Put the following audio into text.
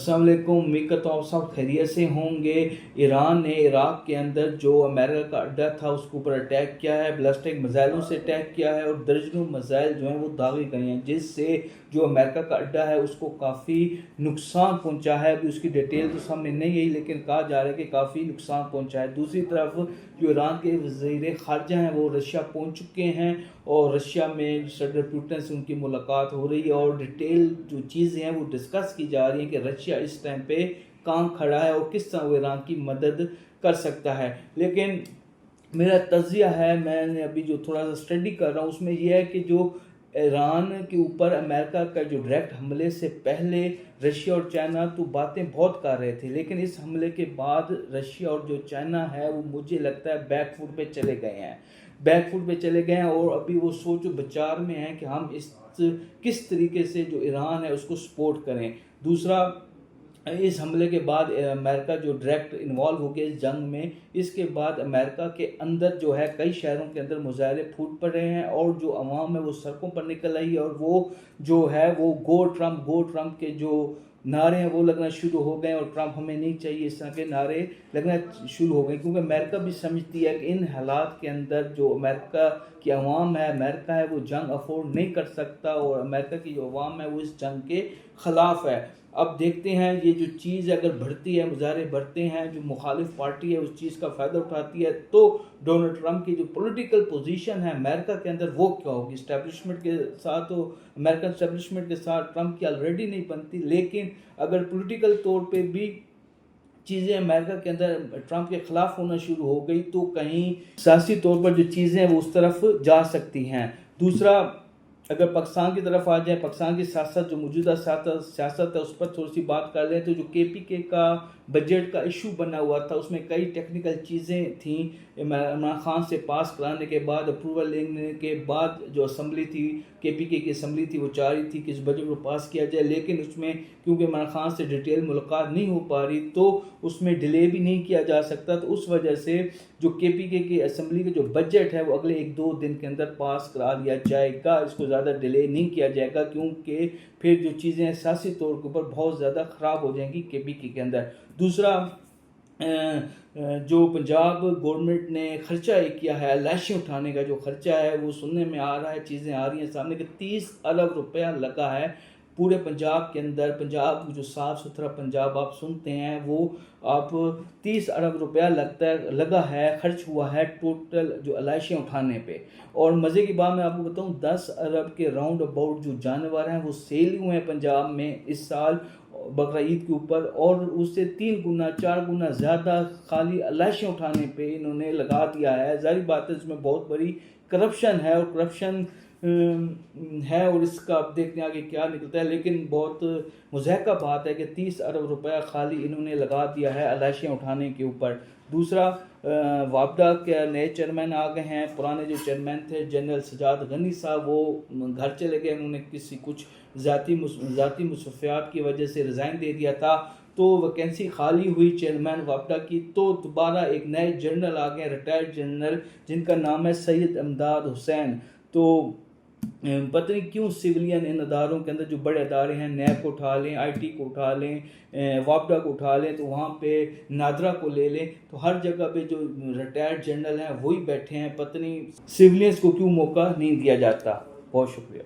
अस्सलाम वालेकुम। उम्मीद करता हूँ आप सब खैरियत से होंगे। ईरान ने इराक के अंदर जो अमेरिका का अड्डा था उसके ऊपर अटैक किया है, बैलिस्टिक मिसाइलों से अटैक किया है और दर्जनों मिसाइल जो हैं वो दागे गए हैं, जिससे जो अमेरिका का अड्डा है उसको काफ़ी नुकसान पहुंचा है। अभी उसकी डिटेल तो सामने नहीं आई, लेकिन कहा जा रहा है कि काफ़ी नुकसान पहुंचा है। दूसरी तरफ जो ईरान के वज़ीर ख़ारजा हैं वो रशिया पहुंच चुके हैं और रशिया में सदर पुतिन से उनकी मुलाकात हो रही है और डिटेल जो चीज़ें हैं वो डिस्कस की जा रही हैं कि रशिया इस टाइम पे कहाँ खड़ा है और किस तरह वो ईरान की मदद कर सकता है। लेकिन मेरा तज़िया है, मैंने अभी जो थोड़ा सा स्टडी कर रहा हूँ उसमें यह है कि जो ईरान के ऊपर अमेरिका का जो डायरेक्ट हमले से पहले रशिया और चाइना तो बातें बहुत कर रहे थे, लेकिन इस हमले के बाद रशिया और जो चाइना है वो मुझे लगता है बैकफुट पे चले गए हैं और अभी वो सोच विचार में है कि हम किस तरीके से जो ईरान है उसको सपोर्ट करें। दूसरा, इस हमले के बाद अमेरिका जो डायरेक्ट इन्वॉल्व हो गया इस जंग में, इसके बाद अमेरिका के अंदर जो है कई शहरों के अंदर मुजाहरे फूट पड़ रहे हैं और जो अवाम है वो सड़कों पर निकल आई है और वो जो है वो गो ट्रम्प के जो नारे हैं वो लगना शुरू हो गए और ट्रम्प हमें नहीं चाहिए, इस तरह के नारे लगना शुरू हो गए, क्योंकि अमेरिका भी समझती है कि इन हालात के अंदर जो अमेरिका की अवाम है, अमेरिका है वो जंग अफोर्ड नहीं कर सकता और अमेरिका की जो अवाम है वो इस जंग के ख़िलाफ़ है। अब देखते हैं ये जो चीज़ अगर बढ़ती है, मुजाहरे बढ़ते हैं, जो मुखालिफ पार्टी है उस चीज़ का फ़ायदा उठाती है, तो डोनाल्ड ट्रंप की जो पॉलिटिकल पोजीशन है अमेरिका के अंदर वो क्या होगी। इस्टेब्लिशमेंट के साथ तो अमेरिकन इस्टेब्लिशमेंट के साथ ट्रंप की ऑलरेडी नहीं बनती, लेकिन अगर पॉलिटिकल तौर पे भी चीज़ें अमेरिका के अंदर ट्रंप के ख़िलाफ़ होना शुरू हो गई तो कहीं सियासी तौर पर जो चीज़ें हैं वो उस तरफ जा सकती हैं। दूसरा, अगर पाकिस्तान की तरफ आ जाए, पाकिस्तान की सियासत जो मौजूदा सियासत है उस पर थोड़ी सी बात कर लें तो जो KPK का बजट का इशू बना हुआ था उसमें कई टेक्निकल चीज़ें थी। इमरान खान से पास कराने के बाद, अप्रूवल लेने के बाद जो असम्बली थी, KPK की असम्बली थी, वो चाह रही थी कि इस बजट को पास किया जाए, लेकिन उसमें क्योंकि इमरान खान से डिटेल मुलाकात नहीं हो पा रही तो उसमें डिले भी नहीं किया जा सकता। तो उस वजह से जो KPK की असम्बली का जो बजट है वो अगले 1-2 दिन के अंदर पास करा लिया जाएगा, इसको ज़्यादा डिले नहीं किया जाएगा, क्योंकि फिर जो चीज़ें सियासी तौर के ऊपर बहुत ज़्यादा ख़राब हो जाएंगी KPK के अंदर। दूसरा, जो पंजाब गवर्नमेंट ने खर्चा किया है, लाशें उठाने का जो खर्चा है वो सुनने में आ रहा है, चीज़ें आ रही हैं सामने कि 30 अरब रुपया लगा है पूरे पंजाब के अंदर। पंजाब जो साफ़ सुथरा पंजाब आप सुनते हैं वो आप 30 अरब रुपया लगा है, खर्च हुआ है टोटल जो लाशें उठाने पे। और मज़े की बात मैं आपको बताऊं, 10 अरब के राउंड अबाउट जो जानवर हैं वो सेल हुए हैं पंजाब में इस साल बकरा ईद के ऊपर, और उससे 3 गुना 4 गुना ज़्यादा खाली लाशें उठाने पे इन्होंने लगा दिया है। ज़ाहिर बात है इसमें बहुत बड़ी करप्शन है और करप्शन है और इसका अब देखते हैं आगे क्या निकलता है, लेकिन बहुत मुज़हका बात है कि 30 अरब रुपया खाली इन्होंने लगा दिया है लाशें उठाने के ऊपर। दूसरा, वापडा के नए चेयरमैन आ गए हैं। पुराने जो चेयरमैन थे जनरल सजाद गनी साहब वो घर चले गए, उन्होंने कुछ ज़ाती मुसफ़ियात की वजह से रिज़ाइन दे दिया था, तो वैकेंसी खाली हुई चेयरमैन वापडा की, तो दोबारा एक नए जनरल आ गए, रिटायर्ड जनरल, जिनका नाम है सैयद इमदाद हुसैन। तो पता नहीं क्यों सिविलियन इन अदारों के अंदर जो बड़े अदारे हैं, नैब को उठा लें, IT को उठा लें, वापडा को उठा लें, तो वहाँ पे नादरा को ले लें, तो हर जगह पे जो रिटायर्ड जनरल हैं वही बैठे हैं। पता नहीं सिविलियंस को क्यों मौका नहीं दिया जाता। बहुत शुक्रिया।